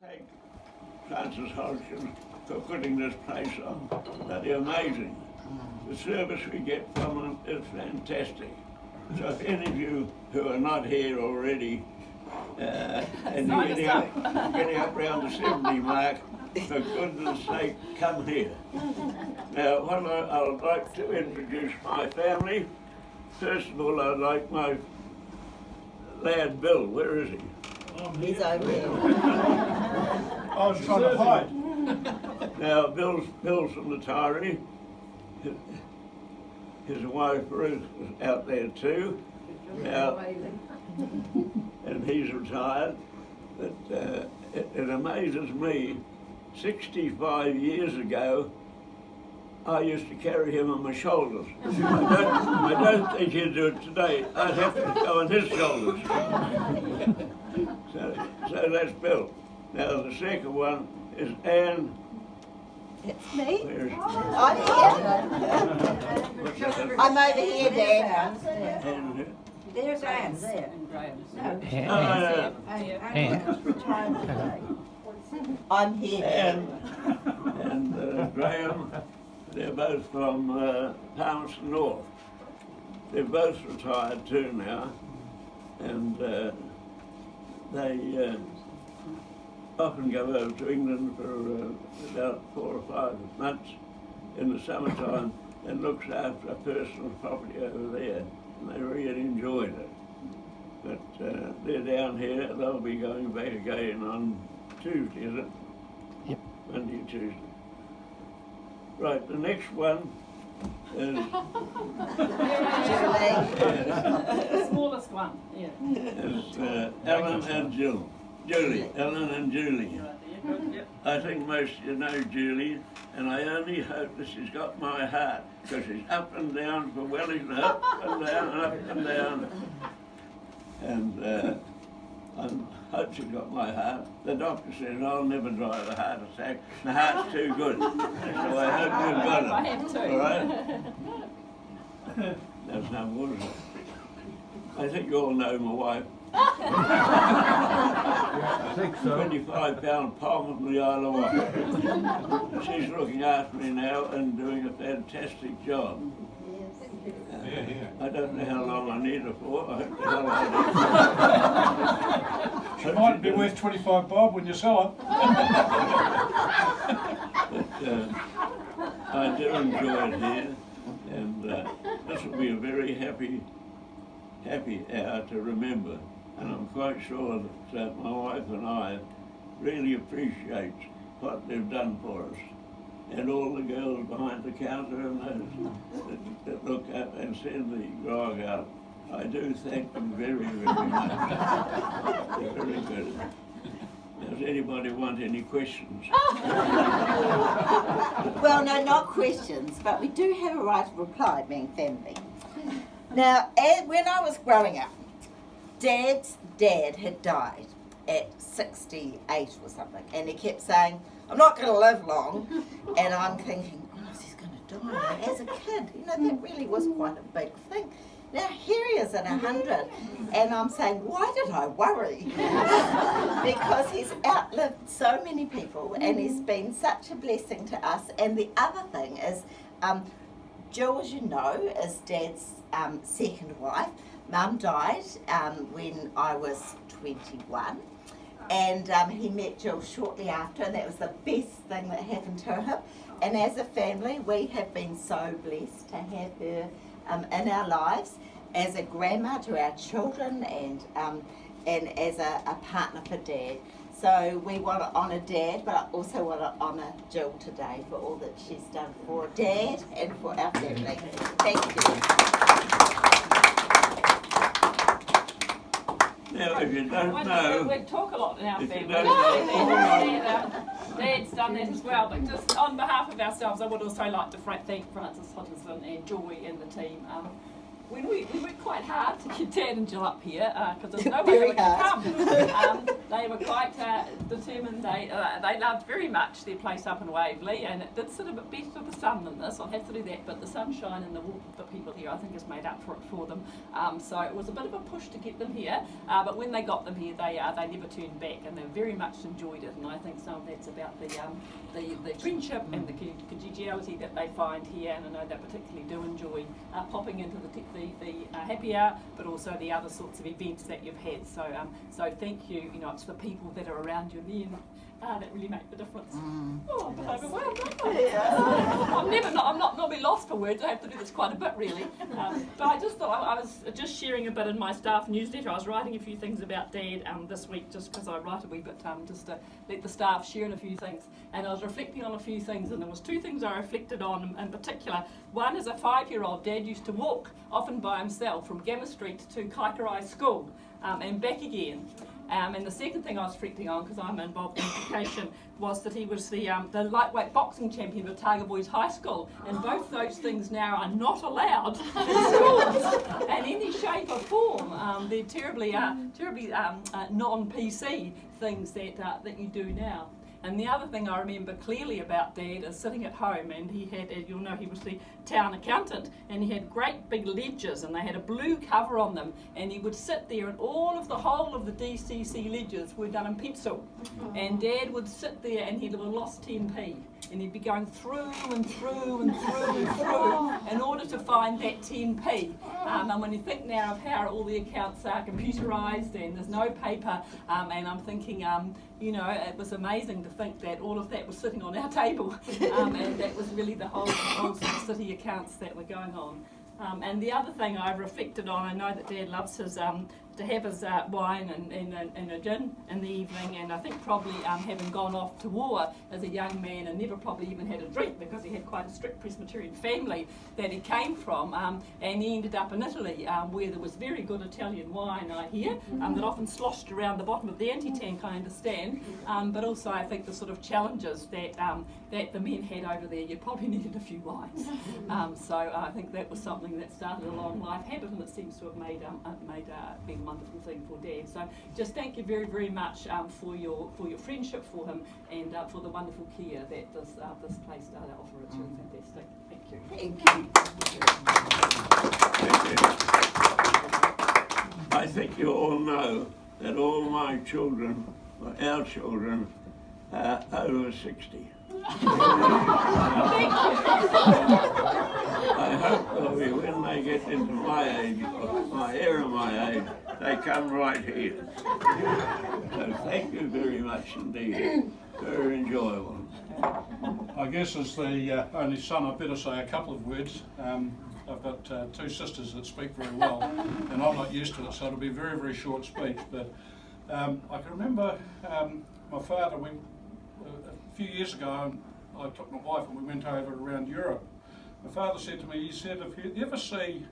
Thank Francis Hodgson for putting this place on. They're amazing. The service we get from them is fantastic. So if any of you who are not here already and you're getting up around the 70 mark, for goodness sake, come here. Now, I would like to introduce my family. First of all, I'd like my lad Bill. Where is he? He's over there. I was trying to hide. Now, Bill's from the Tyree. His wife Ruth is out there too. Now, and he's retired. But it amazes me, 65 years ago, I used to carry him on my shoulders. I don't think he'd do it today. I'd have to go on his shoulders. So that's Bill. Now the second one is Anne. It's me. Where's I'm here. I'm over here, Dad. Anne? There's Anne. I'm here. And Graham, they're both from Palmerston North. They're both retired too now, and they often go over to England for about 4 or 5 months in the summertime and looks after a personal property over there, and they really enjoyed it. But they're down here. They'll be going back again on Tuesday, is it? Yep. Monday and Tuesday. Right, the next one is The smallest one, yeah. Ellen and Julie. Ellen and Julie. I think most of you know Julie, and I only hope that she's got my heart, because she's up and down for Wellington, up and down, up and down. And I hope she's got my heart. The doctor says I'll never die of a heart attack. My heart's too good. So I hope you've got it. I have too. All right? That's no more, is it? I think you all know my wife. I think so. 25-pound palm from the Isle of Wight. She's looking after me now and doing a fantastic job. I don't know how long I need her for. I hope the hell I do. She might be worth 25 bob when you sell her. But I do enjoy it here, and this will be a very happy hour to remember. And I'm quite sure that my wife and I really appreciate what they've done for us. And all the girls behind the counter and those that look up and send the grog out. I do thank them very, very much. They're very good. Does anybody want any questions? Well, no, not questions, but we do have a right of reply, being family. Now, when I was growing up, Dad's dad had died at 68 or something, and he kept saying, I'm not going to live long, and I'm thinking, oh, he's going to die. And as a kid, that really was quite a big thing. Now here he is at 100, and I'm saying, why did I worry? Because he's outlived so many people, and he's been such a blessing to us. And the other thing is, Jill, as you know, is Dad's second wife. Mum died when I was 21. And he met Jill shortly after, and that was the best thing that happened to him. And as a family, we have been so blessed to have her in our lives as a grandma to our children, and as a partner for Dad. So we want to honour Dad, but I also want to honour Jill today for all that she's done for Dad and for our family. Thank you. Now, if you don't know, We talk a lot in our if you family. don't know, Dad's done that as well, but just on behalf of ourselves, I would also like to thank Francis Hodgson and Joy and the team. We worked quite hard to get Dad and Jill up here, because there's no way they would come. they were quite determined. They loved very much their place up in Waverley, and it did sit a bit better with the sun than this. I'll have to do that, but the sunshine and the warmth of the people here, I think, has made up for it for them. So it was a bit of a push to get them here, but when they got them here, they never turned back, and they very much enjoyed it. And I think some of that's about the friendship and the conviviality that they find here, and I know they particularly do enjoy popping into the happy hour, but also the other sorts of events that you've had. So thank you. You know, it's the people that are around you then that really make the difference. Oh, I'm a bit overwhelmed, aren't I? I'm not normally lost for words. I have to do this quite a bit, really. But I just thought I was just sharing a bit in my staff newsletter. I was writing a few things about Dad this week, just because I write a wee bit, just to let the staff share in a few things. And I was reflecting on a few things, and there was two things I reflected on in particular. One, as a 5-year-old, Dad used to walk, often by himself, from Gamma Street to Kaikarai School and back again. And the second thing I was reflecting on, because I'm involved in education, was that he was the lightweight boxing champion of Otago Boys High School. And both those things now are not allowed in schools in any shape or form. They're terribly non-PC things that you do now. And the other thing I remember clearly about Dad is sitting at home, and he had, as you'll know, he was the town accountant, and he had great big ledgers, and they had a blue cover on them, and he would sit there, and the whole of the DCC ledgers were done in pencil. And Dad would sit there, and he'd have lost 10p, and he'd be going through and through and through and through in order to find that 10p. And when you think now of how all the accounts are computerised and there's no paper, and I'm thinking, you know, it was amazing to think that all of that was sitting on our table, and that was really the whole sort of city accounts that were going on. And the other thing I've reflected on, I know that Dad loves his to have his wine and a gin in the evening, and I think probably having gone off to war as a young man and never probably even had a drink because he had quite a strict Presbyterian family that he came from, and he ended up in Italy where there was very good Italian wine, I hear, that often sloshed around the bottom of the anti-tank, I understand, but also I think the sort of challenges that the men had over there, you probably needed a few wines. So I think that was something that started a long life habit, and it seems to have made been a wonderful thing for Dad. So just thank you very, very much for your friendship for him, and for the wonderful care that this place does offer. It's really fantastic. Thank you. Thank you. I think you all know that all my children, or our children, are over 60. I hope they'll be, when they get into my age, or my era, my age, they come right here. So thank you very much indeed. Very enjoyable. I guess as the only son, I better say a couple of words. I've got two sisters that speak very well, and I'm not used to it, so it'll be a very, very short speech. But I can remember my father, a few years ago, I took my wife and we went over around Europe. My father said to me, he said, if you ever see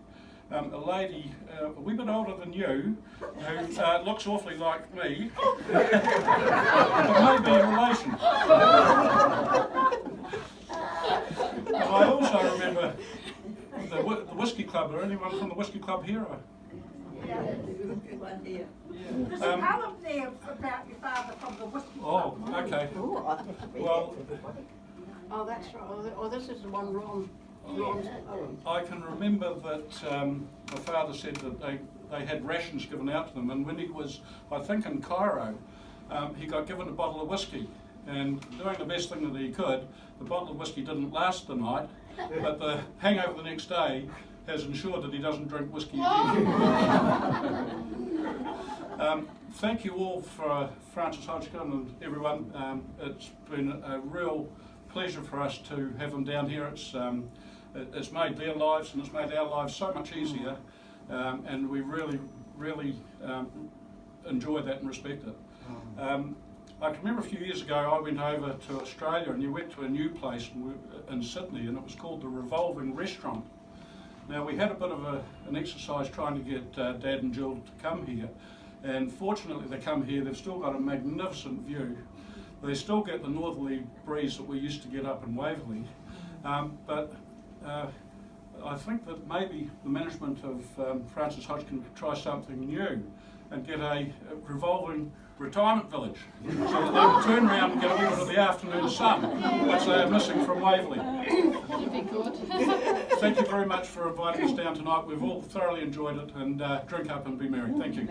a lady a wee bit older than you, who looks awfully like me, but maybe a relation. And I also remember the Whiskey Club. Are anyone from the Whiskey Club here? There's a poem there about your father from the Whiskey Club. Oh, okay. Well, oh, that's right. Oh, this is the one Ron's poem. I can remember that my father said that they had rations given out to them, and when he was, I think, in Cairo, he got given a bottle of whiskey, and doing the best thing that he could, the bottle of whiskey didn't last the night, but the hangover the next day has ensured that he doesn't drink whiskey again. Thank you all for Francis Hodgkin and everyone. It's been a real pleasure for us to have them down here. It's made their lives and it's made our lives so much easier, and we really, really enjoy that and respect it. I can remember a few years ago I went over to Australia, and you went to a new place in Sydney, and it was called the Revolving Restaurant. Now we had a bit of an exercise trying to get Dad and Jill to come here, and fortunately they come here. They've still got a magnificent view. They still get the northerly breeze that we used to get up in Waverley, but I think that maybe the management of Francis Hodgkin could try something new. and get a revolving retirement village so that they can turn around and get a little bit of the afternoon sun, which they are missing from Waverley. That'd be good. Thank you very much for inviting us down tonight. We've all thoroughly enjoyed it, and drink up and be merry. Thank you.